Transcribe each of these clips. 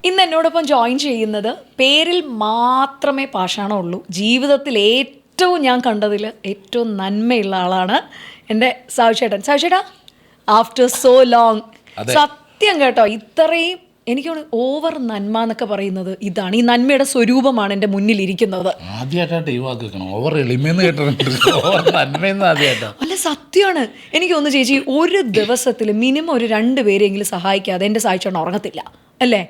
ഇന്ന് എന്നോടൊപ്പം ജോയിൻ ചെയ്യുന്നത് പേരിൽ മാത്രമേ പാഷാണമുള്ളൂ, ജീവിതത്തിൽ ഏറ്റവും ഞാൻ കണ്ടതിൽ ഏറ്റവും നന്മയുള്ള ആളാണ് എൻ്റെ സാവിച്ചേട്ടൻ. സാവിച്ചേട്ടാ, ആഫ്റ്റർ സോ ലോങ്, സത്യം കേട്ടോ, ഇത്രയും എനിക്ക് ഓവർ നന്മ എന്നൊക്കെ പറയുന്നത് ഇതാണ്. ഈ നന്മയുടെ സ്വരൂപമാണ് എൻ്റെ മുന്നിലിരിക്കുന്നത്. അല്ല, സത്യമാണ്. എനിക്ക് തോന്നുന്നു ചേച്ചി, ഒരു ദിവസത്തിൽ മിനിമം ഒരു 2 പേരെങ്കിലും സഹായിക്കാതെ എൻ്റെ സായിച്ചോണ്ട് ഉറങ്ങത്തില്ല അല്ലേ?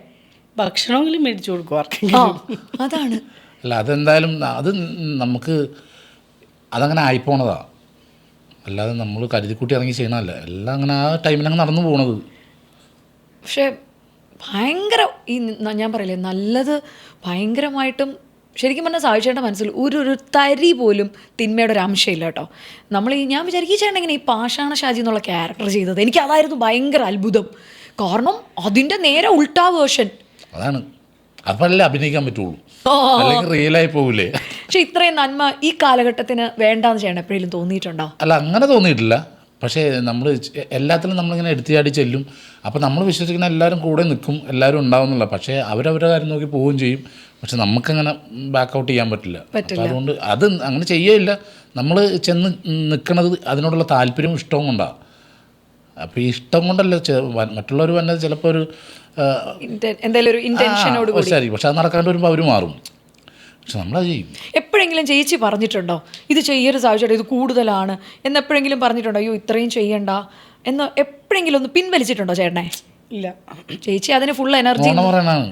ഭക്ഷണമെങ്കിലും മേടിച്ചു കൊടുക്കും. അതാണ്. അല്ല, അതെന്തായാലും അത് നമുക്ക് അതങ്ങനെ ആയിപ്പോണതാ, അല്ലാതെ നമ്മൾ കരുതിക്കൂട്ടി ഇറങ്ങി ചെയ്യണമല്ല. എല്ലാം അങ്ങനെ ആ ടൈമിലങ്ങ് നടന്നു പോണത്. പക്ഷേ ഭയങ്കര ഈ ഞാൻ പറയില്ലേ, നല്ലത് ഭയങ്കരമായിട്ടും ശരിക്കും പറഞ്ഞാൽ സാവിച്ചേട്ടൻ്റെ മനസ്സിൽ ഒരു തരി പോലും തിന്മയുടെ ഒരു അംശമില്ല കേട്ടോ. ഞാൻ വിചാരിക്കും ചേട്ടൻ എങ്ങനെ ഈ പാഷാണ ഷാജി എന്നുള്ള ക്യാരക്ടർ ചെയ്തത്. എനിക്ക് അതായിരുന്നു ഭയങ്കര അത്ഭുതം. കാരണം അതിൻ്റെ നേരെ ഉൾട്ടാ വേർഷൻ. അതാണ്, അപ്പോഴല്ലേ അഭിനയിക്കാൻ പറ്റുള്ളൂ, അല്ലെങ്കിൽ റിയലായി പോകില്ലേ. പക്ഷെ ഇത്രയും നന്മ ഈ കാലഘട്ടത്തിന് വേണ്ടാന്ന് ചെയ്യണം എപ്പോഴെങ്കിലും തോന്നിയിട്ടുണ്ടോ? അല്ല, അങ്ങനെ തോന്നിയിട്ടില്ല. പക്ഷേ നമ്മൾ എല്ലാത്തിലും നമ്മളിങ്ങനെ എടുത്തിയാടി ചെല്ലും. അപ്പോൾ നമ്മൾ വിശ്വസിക്കുന്ന എല്ലാവരും കൂടെ നിൽക്കും, എല്ലാവരും ഉണ്ടാവുന്നില്ല. പക്ഷേ അവരവരുടെ കാര്യം നോക്കി പോവുകയും ചെയ്യും. പക്ഷെ നമുക്കങ്ങനെ ബാക്ക് ഔട്ട് ചെയ്യാൻ പറ്റില്ല. അതുകൊണ്ട് അത് അങ്ങനെ ചെയ്യുകയില്ല. നമ്മൾ ചെന്ന് നിൽക്കുന്നത് അതിനോടുള്ള താല്പര്യവും ഇഷ്ടവും കൊണ്ടാണ്. അപ്പോൾ ഈ ഇഷ്ടം കൊണ്ടല്ല മറ്റുള്ളവർ വന്നത് ചിലപ്പോൾ ഒരു എന്തെങ്കിലും ഒരു ഇന്റൻഷനോട് കൂടി ശരി, പക്ഷെ അത് നടക്കാണ്ട് വരുമ്പോൾ അവർ മാറും. പക്ഷെ നമ്മളത് ചെയ്യും. എപ്പോഴെങ്കിലും ചേച്ചി പറഞ്ഞിട്ടുണ്ടോ ഇത് ചെയ്യരുത് സാവിച്ചേട്ടാ, ഇത് കൂടുതലാണ് എന്നെപ്പോഴെങ്കിലും പറഞ്ഞിട്ടുണ്ടോ? അയ്യോ ഇത്രയും ചെയ്യണ്ട എന്ന് എപ്പോഴെങ്കിലും ഒന്ന് പിൻവലിച്ചിട്ടുണ്ടോ ചേട്ടനെ? ഇല്ല. ചേച്ചി അതിന് ഫുൾ എനർജി പറയണാണ്.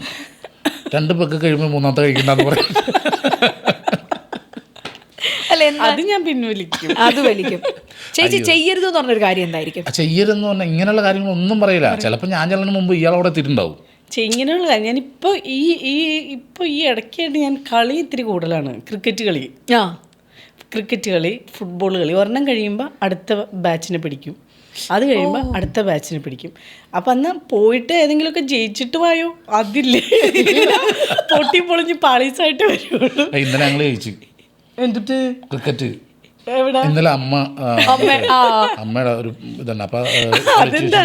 2 പെക്ക് കഴിയുമ്പോൾ 3ാമത്തെ കഴിക്കണ്ടെന്ന് പറയും. അല്ല, അത് ഞാൻ പിൻവലിക്കും. അത് വലിക്കും. ചേച്ചി ചെയ്യരുത് എന്ന് പറഞ്ഞൊരു കാര്യം എന്തായിരിക്കും? ചെയ്യരുതെന്ന് പറഞ്ഞാൽ ഇങ്ങനെയുള്ള കാര്യങ്ങളൊന്നും പറയില്ല. ചിലപ്പോൾ ഞാൻ ചെല്ലുന്നതിന് മുമ്പ് ഇയാളവിടെ എത്തിയിട്ടുണ്ടാവും. ഇങ്ങനെയുള്ള കാര്യം ഞാനിപ്പോൾ ഈ ഇടയ്ക്കായിട്ട് ഞാൻ കളി ഇത്തിരി കൂടുതലാണ്. ക്രിക്കറ്റ് കളി, ഫുട്ബോൾ കളി. ഒരെണ്ണം കഴിയുമ്പോൾ അടുത്ത ബാച്ചിനെ പിടിക്കും, അത് കഴിയുമ്പോൾ അടുത്ത ബാച്ചിനെ പിടിക്കും. അപ്പം എന്നാൽ പോയിട്ട് ഏതെങ്കിലുമൊക്കെ ജയിച്ചിട്ട് പോയോ, അതില്ലേ പൊട്ടി പൊളിഞ്ഞ് പാളീസായിട്ട് വരുള്ളൂ. ഇന്നലെ ഞങ്ങൾ ജയിച്ചു. എന്നിട്ട് ക്രിക്കറ്റ് എവിടെ? ഇന്നലെ അമ്മയുടെ ഒരു ഇതുണ്ട്. അപ്പം അതെന്താ,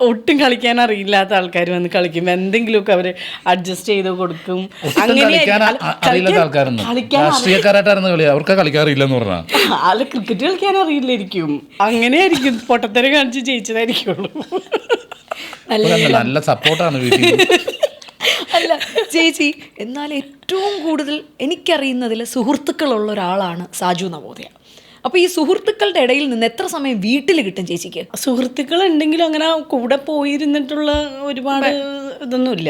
ഒട്ടും കളിക്കാൻ അറിയില്ലാത്ത ആൾക്കാർ വന്ന് കളിക്കുമ്പോൾ എന്തെങ്കിലുമൊക്കെ അവർ അഡ്ജസ്റ്റ് ചെയ്ത് കൊടുക്കും. അറിയില്ലാത്ത ആൾക്കാരൊന്നും രാഷ്ട്രീയക്കാരായിട്ടായിരുന്നു കളി, അവർക്ക് കളിക്കാറില്ലെന്ന് പറഞ്ഞാൽ. അല്ല, ക്രിക്കറ്റ് കളിക്കാൻ അറിയില്ലായിരിക്കും, അങ്ങനെയായിരിക്കും, പൊട്ടത്തരം കാണിച്ച് ജയിച്ചതായിരിക്കുള്ളൂ. നല്ല സപ്പോർട്ടാണ് വീട്ടിൽ. അല്ല ചേച്ചി, എന്നാൽ ഏറ്റവും കൂടുതൽ എനിക്കറിയുന്നതിൽ സുഹൃത്തുക്കളുള്ള ഒരാളാണ് സാജു നവോദയ. അപ്പോൾ ഈ സുഹൃത്തുക്കളുടെ ഇടയിൽ നിന്ന് എത്ര സമയം വീട്ടിൽ കിട്ടും ചേച്ചിക്ക്? സുഹൃത്തുക്കൾ ഉണ്ടെങ്കിലും അങ്ങനെ കൂടെ പോയിരുന്നിട്ടുള്ള ഒരുപാട് ഇതൊന്നുമില്ല.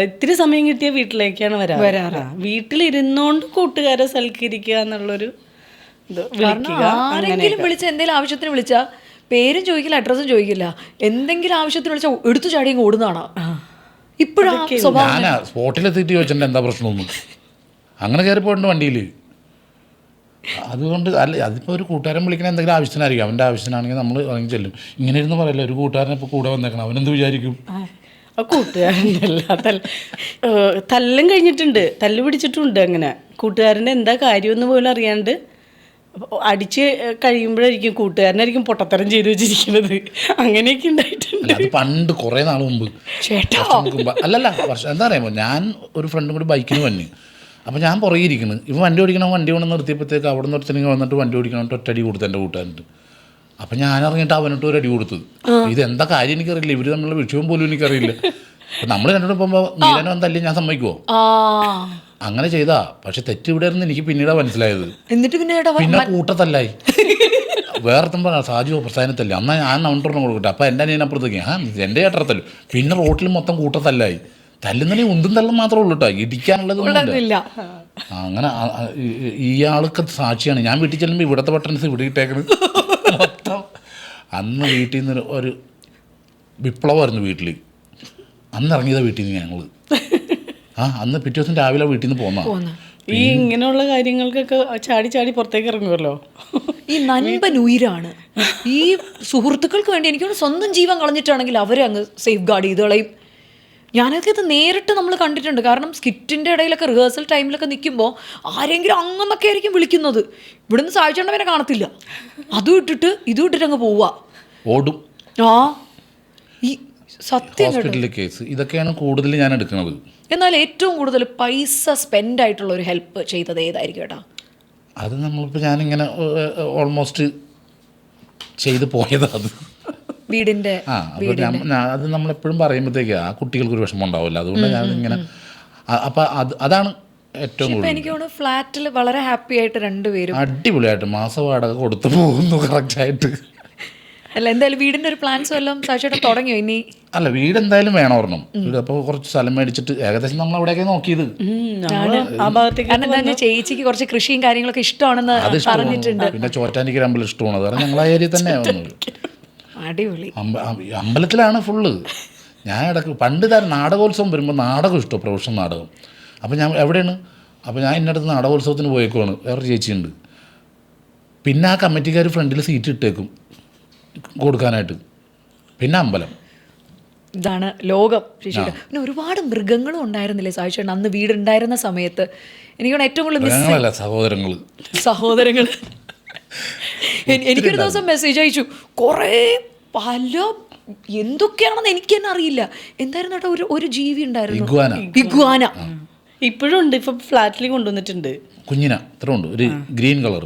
ഇത്തിരി സമയം കിട്ടിയ വീട്ടിലേക്കാണ് വരാറ്. വീട്ടിലിരുന്നോണ്ട് കൂട്ടുകാരെ സൽക്കരിക്കുക എന്നുള്ളൊരു ഇത്. ആരെങ്കിലും വിളിച്ച എന്തെങ്കിലും ആവശ്യത്തിന് വിളിച്ചാൽ പേരും ചോദിക്കില്ല, അഡ്രസ്സും ചോദിക്കില്ല. എന്തെങ്കിലും ആവശ്യത്തിന് വിളിച്ചാൽ എടുത്തു ചാടിയും ഓടുന്നതാണോ ഇപ്പോഴും? ഞാൻ സ്പോട്ടിലെത്തിയിട്ട് ചോദിച്ചിട്ടുണ്ട് എന്താ പ്രശ്നമൊന്നും. അങ്ങനെ കയറി പോയിട്ടുണ്ട് വണ്ടിയിൽ. അതുകൊണ്ട് അല്ല, അതിപ്പോൾ ഒരു കൂട്ടുകാരൻ വിളിക്കണ എന്തെങ്കിലും ആവശ്യത്തിനായിരിക്കും. അവൻ്റെ ആവശ്യത്തിനാണെങ്കിൽ നമ്മൾ ഇറങ്ങി ചെല്ലും. ഇങ്ങനെ ഇരുന്ന് പറയല്ല, ഒരു കൂട്ടുകാരനെ ഇപ്പോൾ കൂടെ വന്നേക്കണം, അവനെന്ത് വിചാരിക്കും? ആ കൂട്ടുകാരനല്ല, തല്ലും കഴിഞ്ഞിട്ടുണ്ട്, തല്ല് പിടിച്ചിട്ടുണ്ട്. അങ്ങനെ കൂട്ടുകാരൻ്റെ എന്താ കാര്യമെന്ന് പോലും അറിയാണ്ട് അടിച്ച് കഴിയുമ്പോഴായിരിക്കും കൂട്ടുകാരനായിരിക്കും പൊട്ടത്തരം ചെയ്ത് വെച്ചിരിക്കുന്നത്. അങ്ങനെയൊക്കെ ഉണ്ടായിട്ടുണ്ട്. അത് പണ്ട് കുറേ നാൾ മുമ്പ്. അല്ലല്ല, എന്താ പറയുമ്പോൾ ഞാൻ ഒരു ഫ്രണ്ടും കൂടി ബൈക്കിന് വന്നു. അപ്പോൾ ഞാൻ പുറകിരിക്കുന്നു, ഇവൻ വണ്ടി ഓടിക്കണം. വണ്ടി കൊണ്ട് നിർത്തിയപ്പോഴത്തേക്ക് അവിടെ നിന്ന് ഒരുത്തനെങ്കിൽ വന്നിട്ട് വണ്ടി ഓടിക്കണം ഒറ്റടി കൊടുത്തു എൻ്റെ കൂട്ടുകാരൻ്റെ. അപ്പം ഞാൻ ഇറങ്ങിയിട്ട് അവനിട്ട് ഒരു അടി കൊടുത്തു. ഇതെന്താ കാര്യം എനിക്കറിയില്ല, ഇവർ തമ്മിലുള്ള വിഷയം പോലും എനിക്കറിയില്ല. അപ്പം നമ്മൾ രണ്ടോട് പോകുമ്പോൾ നീലനെ വന്ന് തല്ലി ഞാൻ സമ്മതിക്കുമോ? അങ്ങനെ ചെയ്താ. പക്ഷെ തെറ്റ് ഇവിടെ ആയിരുന്നു എനിക്ക് പിന്നീടാണ് മനസ്സിലായത്. എന്നിട്ട് പിന്നെ കൂട്ടത്തല്ലായി. വേറെത്തും പറഞ്ഞ സാജു പ്രസ്ഥാനത്തല്ലേ, എന്നാൽ ഞാൻ നവണ്ടറിന് കൊടുക്കട്ടെ. അപ്പം എൻ്റെ അനിയനപ്പുറത്തേക്ക് എൻ്റെ ചേട്ടത്തല്ലു. പിന്നെ റോട്ടിൽ മൊത്തം കൂട്ടത്തല്ലായി. തല്ലുന്നതിന് ഉന്തും തള്ളും മാത്രമേ ഉള്ളൂ കേട്ടോ, ഇടിക്കാനുള്ളതൊന്നുമില്ല. അങ്ങനെ ഇയാൾക്ക് സാക്ഷിയാണ്. ഞാൻ വീട്ടിൽ ചെല്ലുമ്പോൾ ഇവിടുത്തെ ബട്ടൺസ് ഇവിടെ ഇട്ടേക്കുന്നത് മൊത്തം. അന്ന് വീട്ടിൽ നിന്ന് ഒരു വിപ്ലവമായിരുന്നു വീട്ടിൽ. അന്ന് ഇറങ്ങിയതാണ് വീട്ടിൽ നിന്ന് ഞങ്ങൾ. അന്ന് പിറ്റേ ദിവസം രാവിലെ വീട്ടിൽ നിന്ന് പോന്ന. ഈ ഇങ്ങനെയുള്ള കാര്യങ്ങൾക്കൊക്കെ ചാടി പുറത്തേക്ക് ഇറങ്ങുമല്ലോ. ഈ നൻപൻ ഉയരാണ് ഈ സുഹൃത്തുക്കൾക്ക് വേണ്ടി. എനിക്ക് സ്വന്തം ജീവൻ കളഞ്ഞിട്ടാണെങ്കിൽ അവരെ അങ്ങ് സേഫ് ഗാർഡ് ചെയ്ത് കളയും. ഞാനൊക്കെ ഇത് നേരിട്ട് നമ്മൾ കണ്ടിട്ടുണ്ട്. കാരണം സ്കിറ്റിൻ്റെ ഇടയിലൊക്കെ റിഹേഴ്സൽ ടൈമിലൊക്കെ നിൽക്കുമ്പോൾ ആരെങ്കിലും അങ്ങന്നൊക്കെ ആയിരിക്കും വിളിക്കുന്നത്. ഇവിടുന്ന് സാധിച്ചേണ്ടവനെ കാണത്തില്ല. അതും ഇട്ടിട്ട് അങ്ങ് പോവുക, ഓടും. ഈ സത്യം കേട്ടോ. ഹോസ്പിറ്റലിലെ കേസ് ഇതൊക്കെയാണ് കൂടുതൽ ഞാൻ എടുക്കുന്നത്. എന്നാൽ ഏറ്റവും കൂടുതൽ പൈസ സ്പെൻഡ് ആയിട്ടുള്ള ഒരു ഹെൽപ്പ് ചെയ്തത് ഏതായിരിക്കും ഏട്ടാ? അത് നമ്മളിപ്പോൾ ഞാനിങ്ങനെ ഓൾമോസ്റ്റ് ചെയ്ത് പോയതാണ് അത്. വീടിന്റെ അപ്പോൾ അത് നമ്മളെപ്പോഴും പറയുമ്പോഴത്തേക്ക് ആ കുട്ടികൾക്കൊരു വിഷമം ഉണ്ടാവില്ല. അതുകൊണ്ട് ഞാൻ ഇങ്ങനെ അപ്പം അതാണ് ഏറ്റവും ഇപ്പൊ കൂടുതൽ. എനിക്ക് തോന്നുന്നു ഫ്ലാറ്റിൽ വളരെ ഹാപ്പി ആയിട്ട് രണ്ടുപേരും. അടിപൊളിയായിട്ട് മാസവാടക കൊടുത്തു പോകുന്നു കറക്റ്റായിട്ട്. അല്ല എന്തായാലും വീടിന്റെ ഒരു പ്ലാൻസ് വല്ലതും സാക്ഷിയായിട്ട് തുടങ്ങിയോ ഇനി? അല്ല, വീട് എന്തായാലും വേണം ഒരെണ്ണം. വീട് അപ്പോൾ കുറച്ച് സ്ഥലം മേടിച്ചിട്ട് ഏകദേശം നമ്മൾ അവിടെയൊക്കെ നോക്കിയത്. ആ ഭാഗത്തേക്ക് കാരണം എന്താ ചേച്ചിക്ക് കുറച്ച് കൃഷിയും കാര്യങ്ങളൊക്കെ ഇഷ്ടമാണെന്ന് അത് പറഞ്ഞിട്ടുണ്ട്. ഇഷ്ടമാണ്. പിന്നെ ചോറ്റാനിക്ക് അമ്പലം ഇഷ്ടമാണ്. അത് കാരണം ഞങ്ങൾ ആ ഏരിയ തന്നെ വന്നത്. അടിപൊളി. അമ്പലത്തിലാണ് ഫുള്ള്. ഞാൻ ഇടയ്ക്ക് പണ്ട് തരം നാടകോത്സവം വരുമ്പോൾ നാടകം ഇഷ്ടമാണ്, പ്രൊഫഷണൽ നാടകം. അപ്പോൾ ഞാൻ എവിടെയാണ്, അപ്പോൾ ഞാൻ ഇന്നടത്ത് നാടകോത്സവത്തിന് പോയേക്കുവാണ്. വേറൊരു ചേച്ചിയുണ്ട്. പിന്നെ ആ കമ്മിറ്റിക്കാർ ഫ്രണ്ടിൽ സീറ്റ് ഇട്ടേക്കും കൊടുക്കാനായിട്ട്. പിന്നെ അമ്പലം. ഇതാണ് ലോകം ശശിയുടെ. പിന്നെ ഒരുപാട് മൃഗങ്ങളും ഉണ്ടായിരുന്നില്ലേ സാക്ഷിയുടെ അന്ന് വീടുണ്ടായിരുന്ന സമയത്ത്? എനിക്കാണ് ഏറ്റവും കൂടുതൽ മൃഗങ്ങളല്ല, സഹോദരങ്ങൾ. സഹോദരങ്ങൾ. എനിക്കൊരു ദിവസം മെസ്സേജ് അയച്ചു, കുറേ പല എന്തൊക്കെയാണെന്ന് എനിക്ക് തന്നെ അറിയില്ല. എന്തായിരുന്നു കേട്ടോ ഒരു ജീവി ഉണ്ടായിരുന്നു, ഇഗ്വാന. ഇപ്പോഴും ഉണ്ട്. ഇപ്പൊ ഫ്ലാറ്റിൽ കൊണ്ടുവന്നിട്ടുണ്ട് കുഞ്ഞിന. ഇത്ര ഉണ്ട്, ഒരു ഗ്രീൻ കളർ.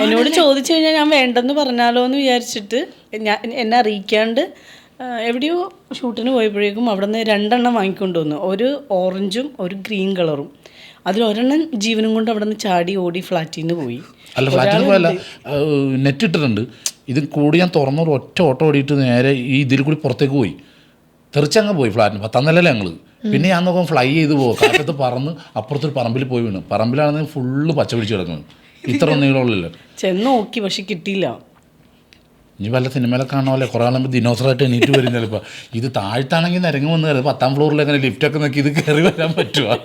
എന്നോട് ചോദിച്ചു കഴിഞ്ഞാൽ ഞാൻ വേണ്ടെന്ന് പറഞ്ഞാലോ എന്ന് വിചാരിച്ചിട്ട് എന്നെ അറിയിക്കാണ്ട് എവിടെയോ ഷൂട്ടിന് പോയപ്പോഴേക്കും അവിടെ നിന്ന് 2 എണ്ണം വാങ്ങിക്കൊണ്ടുവന്നു. ഒരു ഓറഞ്ചും ഒരു ഗ്രീൻ കളറും. അതിലൊരെണ്ണം ജീവനും കൊണ്ട് അവിടെ നിന്ന് ചാടി ഓടി ഫ്ലാറ്റിൽ നിന്ന് പോയി. അല്ല, ഫ്ലാറ്റിൽ പോയല്ല, നെറ്റ് ഇട്ടിട്ടുണ്ട്. ഇത് കൂടി ഞാൻ തുറന്നൊരു ഒറ്റ ഓട്ടം ഓടിയിട്ട് നേരെ ഈ ഇതിൽ കൂടി പുറത്തേക്ക് പോയി, തെറിച്ചങ്ങ് പോയി. ഫ്ലാറ്റിന് 10ാം നിലയിലെ ഞങ്ങൾ. പിന്നെ ഞാൻ നോക്കുമ്പോൾ ഫ്ലൈ ചെയ്ത് പോകും, കാറ്റത്ത് പറന്ന് അപ്പുറത്തൊരു പറമ്പിൽ പോയി വീണ്. പറമ്പിലാണെങ്കിൽ ഫുള്ള് പച്ച പിടിച്ച് കിടക്കുന്നത്. ഇത്ര നീളമുള്ളല്ലോ. ചെന്ന് നോക്കി, പക്ഷെ കിട്ടിയില്ല. ഇനി വല്ല സിനിമയിലൊക്കെ കാണുമല്ലേ, കുറേ ആളുമ്പോൾ ദിനോസറായിട്ട് എണീറ്റ് വരും ചിലപ്പോൾ. ഇത് താഴ്ത്താണെങ്കിൽ നിരങ്ങി വന്ന് കയറി 10ാം ഫ്ലോറിൽ അങ്ങനെ ലിഫ്റ്റൊക്കെ നോക്കി ഇത് കയറി വരാൻ പറ്റുമോ?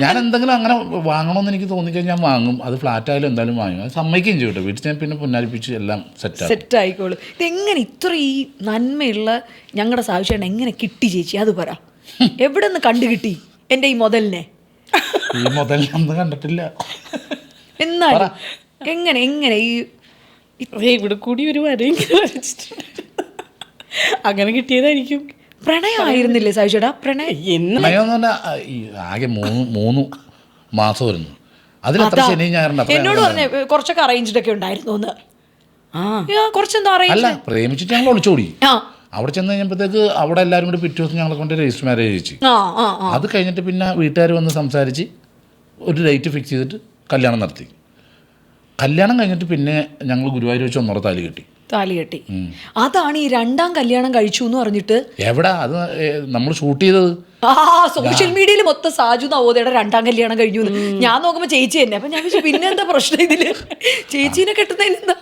ഞാൻ എന്തെങ്കിലും അങ്ങനെ വാങ്ങണമെന്ന് എനിക്ക് തോന്നിക്കഴിഞ്ഞാൽ ഞാൻ വാങ്ങും. അത് ഫ്ലാറ്റ് ആയാലും എന്തായാലും വാങ്ങും. അത് സമ്മതിക്കുകയും ചെയ്യും കേട്ടോ. വീട്ടിൽ ഞാൻ പിന്നെ പുനരിപ്പിച്ച് എല്ലാം സെറ്റ് ആയിക്കോളൂ. ഇതെങ്ങനെ ഇത്ര ഈ നന്മയുള്ള ഞങ്ങളുടെ സാക്ഷിയാണ് എങ്ങനെ കിട്ടി ചേച്ചി? അത് പറ. എവിടെ നിന്ന് കണ്ടു കിട്ടി എൻ്റെ ഈ മുതലിനെ? ഈ മുതലൊന്നും കണ്ടിട്ടില്ല. എന്നാലും എങ്ങനെ എങ്ങനെ ഈ ഇവിടെ കൂടി ഒരു വരയെങ്കിലും വരച്ചിട്ടുണ്ട്. അങ്ങനെ കിട്ടിയതായിരിക്കും. പ്രണയമായിരുന്നില്ലേ സാക്ഷിയുടെ? പ്രണയം പ്രണയം എന്ന് പറഞ്ഞാൽ ഈ ആകെ 3 മാസം വരുന്നു. അതിലെത്ര ശനി ഞായറുണ്ട്. എന്നോട് പറഞ്ഞ കുറച്ചൊക്കെ അറേഞ്ച്ഡ് ഒക്കെ ഉണ്ടായിരുന്നു എന്ന്. കുറച്ചെന്തോ അല്ല, അറേഞ്ച്. പ്രേമിച്ചിട്ട് ഞങ്ങൾ ഒളിച്ചോടി. ആ അവിടെ ചെന്ന് കഴിഞ്ഞപ്പോഴത്തേക്ക് അവിടെ എല്ലാവരും കൂടി പിറ്റേ ദിവസം ഞങ്ങളെ കൊണ്ട് രജിസ്റ്റർ മാരേജ് ചെയ്യിച്ചു. അത് കഴിഞ്ഞിട്ട് പിന്നെ വീട്ടുകാർ വന്ന് സംസാരിച്ച് ഒരു ഡേറ്റ് ഫിക്സ് ചെയ്തിട്ട് കല്യാണം നടത്തി. കല്യാണം കഴിഞ്ഞിട്ട് പിന്നെ ഞങ്ങൾ ഗുരുവായൂർ വെച്ച് 1 താലി കെട്ടി. അതാണ് ഈ 2ാം കല്യാണം കഴിച്ചു എന്ന് പറഞ്ഞിട്ട്. എവിടാ അത് നമ്മൾ ഷൂട്ട് ചെയ്തത്? സോഷ്യൽ മീഡിയയിൽ മൊത്തം സാജു നവോദയുടെ 2ാം കല്യാണം കഴിഞ്ഞു. ഞാൻ നോക്കുമ്പോ ചേച്ചി തന്നെ. അപ്പൊ ഞാൻ പിന്നെ എന്താ പ്രശ്നം ഇതില്? ചേച്ചീനെ കെട്ടുന്നതിന് എന്താ?